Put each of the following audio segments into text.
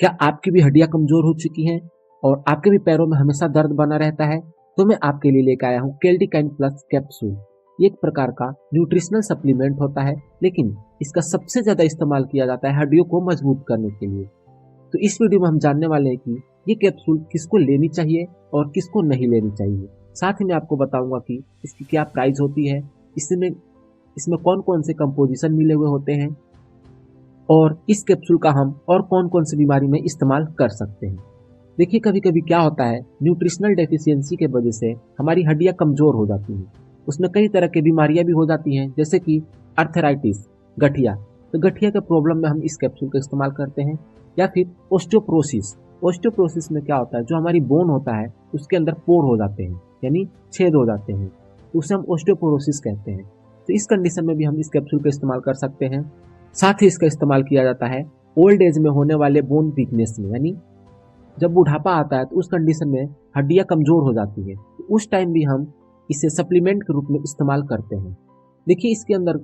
क्या आपकी भी हड्डियां कमजोर हो चुकी हैं और आपके भी पैरों में हमेशा दर्द बना रहता है? तो मैं आपके लिए लेकर आया हूँ केल्टिकाइन प्लस कैप्सूल। ये एक प्रकार का न्यूट्रिशनल सप्लीमेंट होता है, लेकिन इसका सबसे ज्यादा इस्तेमाल किया जाता है हड्डियों को मजबूत करने के लिए। तो इस वीडियो में हम जानने वाले हैं कि ये कैप्सूल किसको लेनी चाहिए और किसको नहीं लेनी चाहिए। साथ ही मैं आपको बताऊंगा कि इसकी क्या प्राइस होती है, इसमें इसमें कौन कौन से कंपोजिशन मिले हुए होते हैं और इस कैप्सूल का हम और कौन कौन सी बीमारी में इस्तेमाल कर सकते हैं। देखिए, कभी कभी क्या होता है, न्यूट्रिशनल डेफिशिएंसी के वजह से हमारी हड्डियां कमजोर हो जाती हैं। उसमें कई तरह की बीमारियां भी हो जाती हैं, जैसे कि अर्थराइटिस, गठिया। तो गठिया के प्रॉब्लम में हम इस कैप्सूल का इस्तेमाल करते हैं। या फिर ओस्टियोप्रोसिस। ओस्टियोप्रोसिस में क्या होता है, जो हमारी बोन होता है उसके अंदर पोर हो जाते हैं, यानी छेद हो जाते हैं, तो उसे हम ओस्टियोपोरोसिस कहते हैं। तो इस कंडीशन में भी हम इस कैप्सूल का इस्तेमाल कर सकते हैं। साथ ही इसका इस्तेमाल किया जाता है ओल्ड एज में होने वाले बोन वीकनेस में, यानी जब बुढ़ापा आता है तो उस कंडीशन में हड्डियां कमजोर हो जाती है, तो उस टाइम भी हम इसे सप्लीमेंट के रूप में इस्तेमाल करते हैं। देखिए, इसके अंदर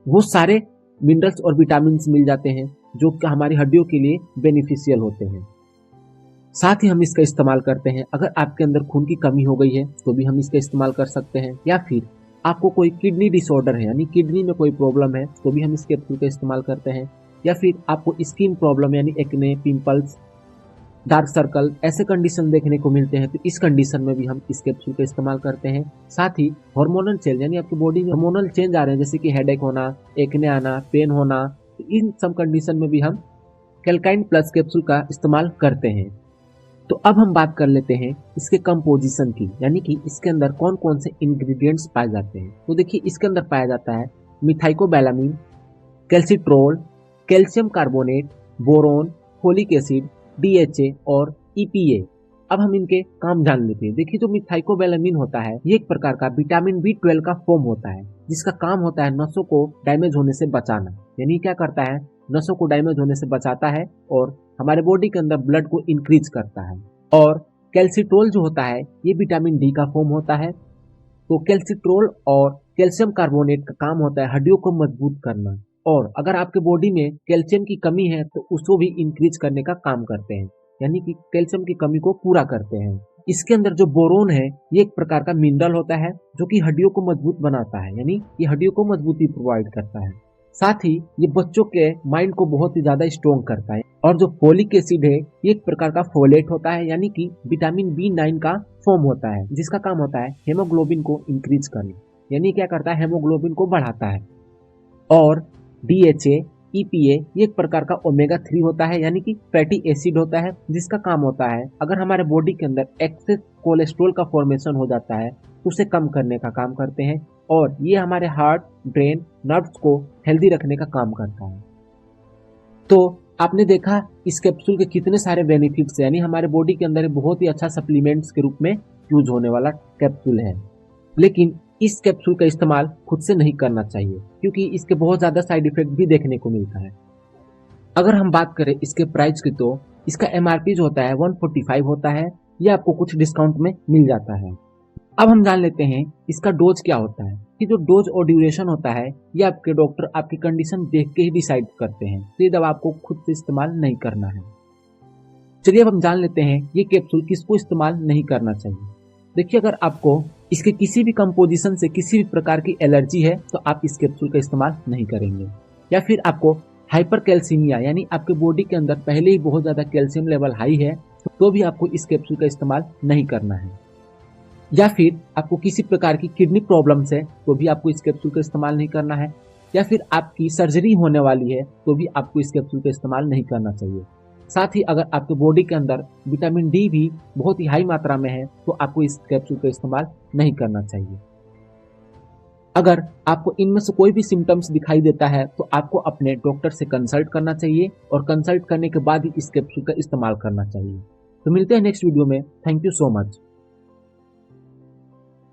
वो सारे मिनरल्स और विटामिन मिल जाते हैं जो कि हमारी हड्डियों के लिए बेनिफिशियल होते हैं। साथ ही हम इसका इस्तेमाल करते हैं अगर आपके अंदर खून की कमी हो गई है तो भी हम इसका इस्तेमाल कर सकते हैं। या फिर आपको कोई किडनी डिसऑर्डर है, यानी किडनी में कोई प्रॉब्लम है, तो भी हम इस कैप्सूल का इस्तेमाल करते हैं। या फिर आपको स्किन प्रॉब्लम यानी एक्ने, पिंपल्स, डार्क सर्कल, ऐसे कंडीशन देखने को मिलते हैं, तो इस कंडीशन में भी हम इस कैप्सूल का इस्तेमाल करते हैं। साथ ही हार्मोनल चेंज, यानी आपकी बॉडी में हार्मोनल चेंज आ रहे हैं, जैसे कि हेडेक होना, एक्ने आना, पेन होना, तो इन सब कंडीशन में भी हम कैल्काइन प्लस कैप्सूल का इस्तेमाल करते हैं। तो अब हम बात कर लेते हैं इसके कंपोजिशन की, यानी कि इसके अंदर कौन कौन से इंग्रेडिएंट्स पाए जाते हैं। तो देखिए, इसके अंदर पाया जाता है methylcobalamin, calcitriol, calcium carbonate, boron, folic acid, DHA और ईपीए। अब हम इनके काम जान लेते हैं। देखिए, जो मिथाइकोबैलामिन होता है ये एक प्रकार का विटामिन बी 12 का फॉर्म होता है, जिसका काम होता है नसों को डैमेज होने से बचाना। यानी क्या करता है, नसों को डैमेज होने से बचाता है और हमारे बॉडी के अंदर ब्लड को इंक्रीज करता है। और कैल्सिट्रोल जो होता है ये विटामिन डी का फॉर्म होता है। तो कैल्सिट्रोल और कैल्शियम कार्बोनेट का काम होता है हड्डियों को मजबूत करना, और अगर आपके बॉडी में कैल्शियम की कमी है तो उसको भी इंक्रीज करने का काम करते हैं, यानी कि कैल्शियम की कमी को पूरा करते हैं। इसके अंदर जो बोरोन है ये एक प्रकार का मिनरल होता है जो कि हड्डियों को मजबूत बनाता है, यानी ये हड्डियों को मजबूती प्रोवाइड करता है। साथ ही ये बच्चों के माइंड को बहुत ही ज्यादा स्ट्रॉन्ग करता है। और जो फोलिक एसिड है ये एक प्रकार का फोलेट होता है, यानी कि विटामिन बी 9 का फॉर्म होता है, जिसका काम होता है हेमोग्लोबिन को इंक्रीज करना, यानी क्या करता है, हेमोग्लोबिन को बढ़ाता है। और डीएचए, ईपीए ये एक प्रकार का ओमेगा 3 होता है, यानी कि फैटी एसिड होता है, जिसका काम होता है अगर हमारे बॉडी के अंदर एक्सेस कोलेस्ट्रॉल का फॉर्मेशन हो जाता है तो उसे कम करने का काम करते हैं। और ये हमारे हार्ट, ब्रेन, नर्व्स को हेल्दी रखने का काम करता है। तो आपने देखा इस कैप्सूल के कितने सारे बेनिफिट्स हैं, यानी हमारे बॉडी के अंदर बहुत ही अच्छा सप्लीमेंट्स के रूप में यूज होने वाला कैप्सूल है। लेकिन इस कैप्सूल का इस्तेमाल खुद से नहीं करना चाहिए, क्योंकि इसके बहुत ज़्यादा साइड इफेक्ट भी देखने को मिलता है। अगर हम बात करें इसके प्राइस की, तो इसका एमआरपी जो होता है 145 होता है, ये आपको कुछ डिस्काउंट में मिल जाता है। अब हम जान लेते हैं इसका डोज क्या होता है। कि जो डोज और ड्यूरेशन होता है ये आपके डॉक्टर आपकी कंडीशन देख के ही डिसाइड करते हैं, तो ये दवा आपको खुद से इस्तेमाल नहीं करना है। चलिए अब हम जान लेते हैं ये कैप्सूल किसको इस्तेमाल नहीं करना चाहिए। देखिए, अगर आपको इसके किसी भी कंपोजिशन से किसी भी प्रकार की एलर्जी है तो आप इस कैप्सूल का इस्तेमाल नहीं करेंगे। या फिर आपको हाइपर कैल्सीमिया, यानी आपके बॉडी के अंदर पहले ही बहुत ज़्यादा कैल्शियम लेवल हाई है, तो भी आपको इस कैप्सूल का इस्तेमाल नहीं करना है। या फिर आपको किसी प्रकार की किडनी प्रॉब्लम्स है तो भी आपको इस कैप्सूल का इस्तेमाल नहीं करना है। या फिर आपकी सर्जरी होने वाली है तो भी आपको इस कैप्सूल का इस्तेमाल नहीं करना चाहिए। साथ ही अगर आपके बॉडी के अंदर विटामिन डी भी बहुत ही हाई मात्रा में है तो आपको इस कैप्सूल का इस्तेमाल नहीं करना चाहिए। अगर आपको इनमें से कोई भी सिम्टम्स दिखाई देता है तो आपको अपने डॉक्टर से कंसल्ट करना चाहिए, और कंसल्ट करने के बाद ही इस कैप्सूल का इस्तेमाल करना चाहिए। तो मिलते हैं नेक्स्ट वीडियो में। Thank you so much.